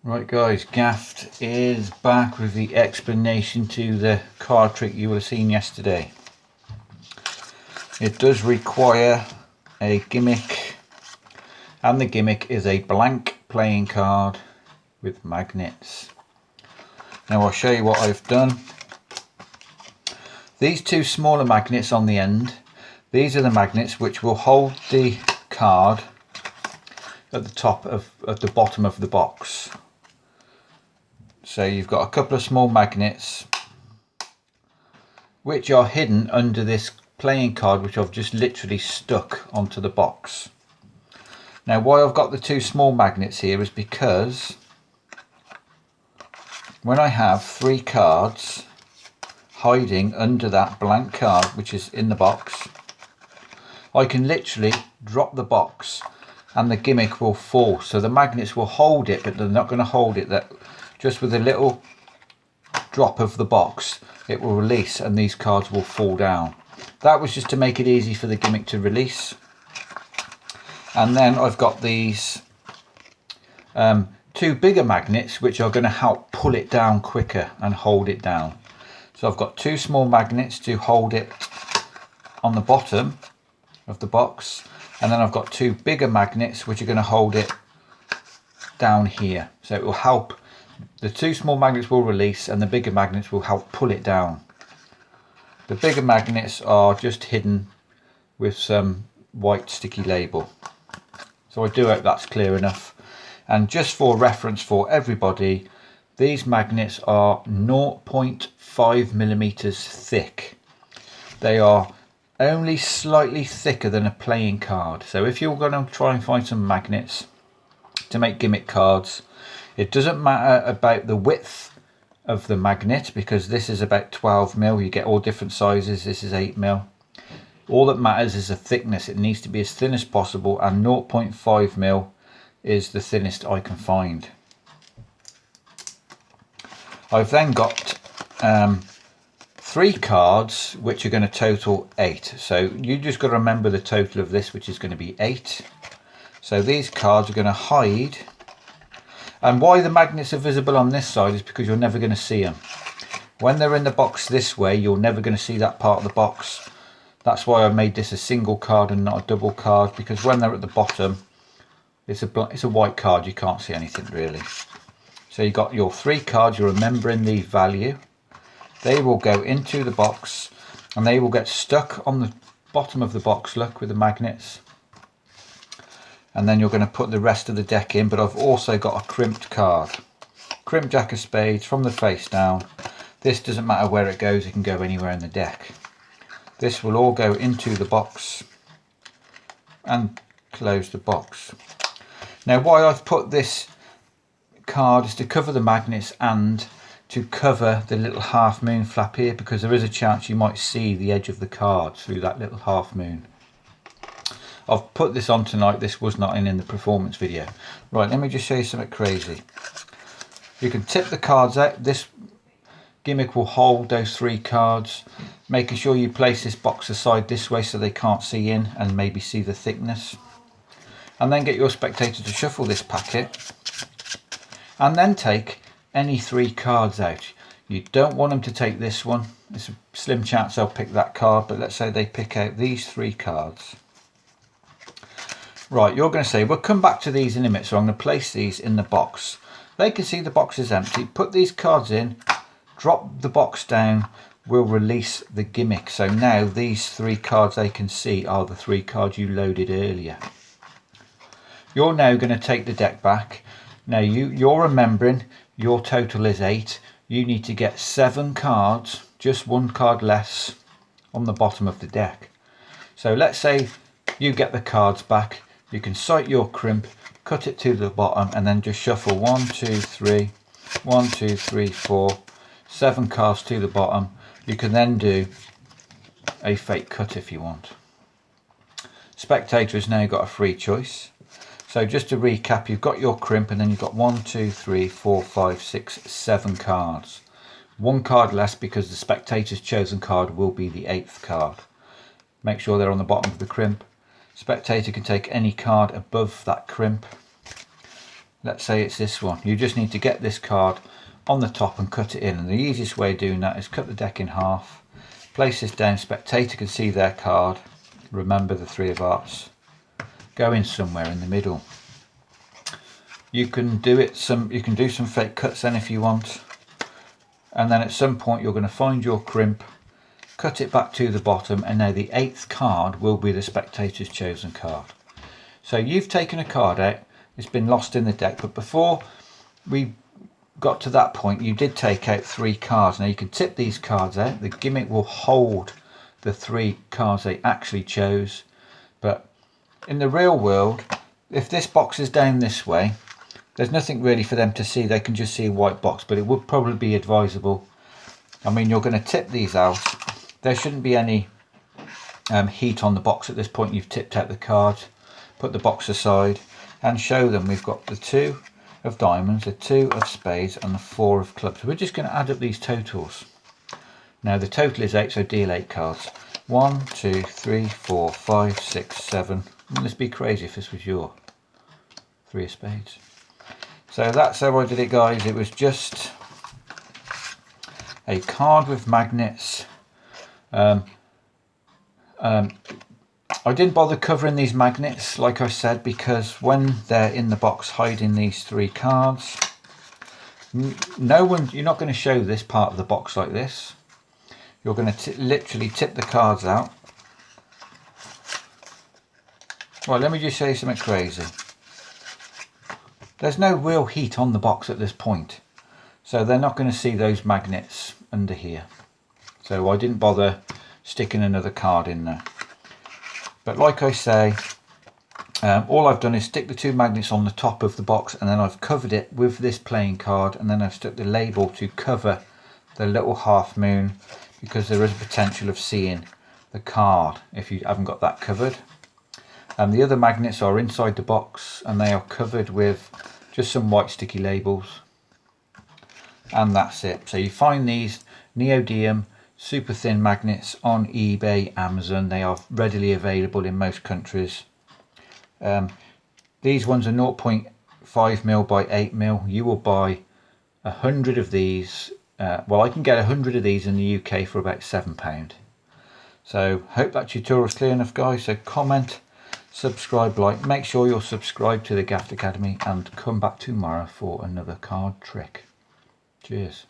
Right guys, Gaft is back with the explanation to the card trick you would have seen yesterday. It does require a gimmick, and the gimmick is a blank playing card with magnets. Now I'll show you what I've done. These two smaller magnets on the end, these are the magnets which will hold the card at the top of the bottom of the box. So you've got a couple of small magnets which are hidden under this playing card, which I've just literally stuck onto the box. Now why I've got the two small magnets here is because when I have three cards hiding under that blank card which is in the box, I can literally drop the box and the gimmick will fall. So the magnets will hold it, but they're not going to hold it that just with a little drop of the box it will release and these cards will fall down. That was just to make it easy for the gimmick to release. And then I've got these two bigger magnets which are going to help pull it down quicker and hold it down. So I've got two small magnets to hold it on the bottom of the box, and then I've got two bigger magnets which are going to hold it down here. So it will help, the two small magnets will release and the bigger magnets will help pull it down. The bigger magnets are just hidden with some white sticky label. So I do hope that's clear enough. And just for reference for everybody, these magnets are 0.5 millimeters thick. They are only slightly thicker than a playing card. So if you're going to try and find some magnets to make gimmick cards, it doesn't matter about the width of the magnet, because this is about 12mm. You get all different sizes. This is 8mm. All that matters is the thickness. It needs to be as thin as possible, and 0.5mm is the thinnest I can find. I've then got three cards which are going to total 8. So you just got to remember the total of this, which is going to be 8. So these cards are going to hide. And why the magnets are visible on this side is because you're never going to see them. When they're in the box this way, you're never going to see that part of the box. That's why I made this a single card and not a double card, because when they're at the bottom, it's a white card, you can't see anything really. So you've got your three cards, you're remembering the value. They will go into the box and they will get stuck on the bottom of the box, look, with the magnets. And then you're going to put the rest of the deck in, but I've also got a crimped card. Crimped Jack of Spades from the face down. This doesn't matter where it goes, it can go anywhere in the deck. This will all go into the box and close the box. Now why I've put this card is to cover the magnets and to cover the little half moon flap here, because there is a chance you might see the edge of the card through that little half moon. I've put this on tonight, this was not in the performance video. Right, let me just show you something crazy. You can tip the cards out. This gimmick will hold those three cards, making sure you place this box aside this way so they can't see in and maybe see the thickness. And then get your spectator to shuffle this packet and then take any three cards out. You don't want them to take this one. It's a slim chance they'll pick that card, but let's say they pick out these three cards. Right, you're going to say, we'll come back to these in a minute, so I'm going to place these in the box. They can see the box is empty. Put these cards in, drop the box down, we'll release the gimmick. So now these three cards they can see are the three cards you loaded earlier. You're now going to take the deck back. Now you're remembering your total is 8. You need to get 7 cards, just one card less on the bottom of the deck. So let's say you get the cards back. You can sight your crimp, cut it to the bottom, and then just shuffle 1, 2, 3, 1, 2, 3, 4, 7 cards to the bottom. You can then do a fake cut if you want. Spectator has now got a free choice. So just to recap, you've got your crimp and then you've got 1, 2, 3, 4, 5, 6, 7 cards. One card less because the spectator's chosen card will be the 8th card. Make sure they're on the bottom of the crimp. Spectator can take any card above that crimp. let's say it's this one, you just need to get this card on the top and cut it in, and the easiest way of doing that is cut the deck in half, place this down, spectator can see their card, remember the 3 of hearts, go in somewhere in the middle. You can do some fake cuts then if you want, and then at some point you're going to find your crimp, cut it back to the bottom, and now the 8th card will be the spectator's chosen card. So you've taken a card out, it's been lost in the deck, but before we got to that point you did take out 3 cards. Now you can tip these cards out, the gimmick will hold the 3 cards they actually chose, but in the real world, if this box is down this way, there's nothing really for them to see, they can just see a white box, but it would probably be advisable, I mean you're going to tip these out, there shouldn't be any heat on the box at this point, you've tipped out the cards, put the box aside and show them we've got the 2 of diamonds, the 2 of spades and the 4 of clubs. We're just going to add up these totals. Now the total is 8, so deal 8 cards. 1, 2, 3, 4, 5, 6, 7. Wouldn't this be crazy if this was your 3 of spades? So that's how I did it, guys. It was just a card with magnets. I didn't bother covering these magnets, like I said, because when they're in the box hiding these 3 cards, you're not going to show this part of the box like this. You're going to literally tip the cards out. Well, let me just show you something crazy. There's no real heat on the box at this point, so they're not going to see those magnets under here. So I didn't bother sticking another card in there. But like I say, all I've done is stick the 2 magnets on the top of the box, and then I've covered it with this playing card, and then I've stuck the label to cover the little half moon, because there is a potential of seeing the card if you haven't got that covered. And the other magnets are inside the box, and they are covered with just some white sticky labels, and that's it. So you find these neodymium super thin magnets on eBay, Amazon. They are readily available in most countries. These ones are 0.5mm by 8mm. You will buy 100 of these. Well, I can get 100 of these in the UK for about £7. So hope that tutorial is clear enough, guys. So comment, subscribe, like, make sure you're subscribed to the Gaff Academy, and come back tomorrow for another card trick. Cheers.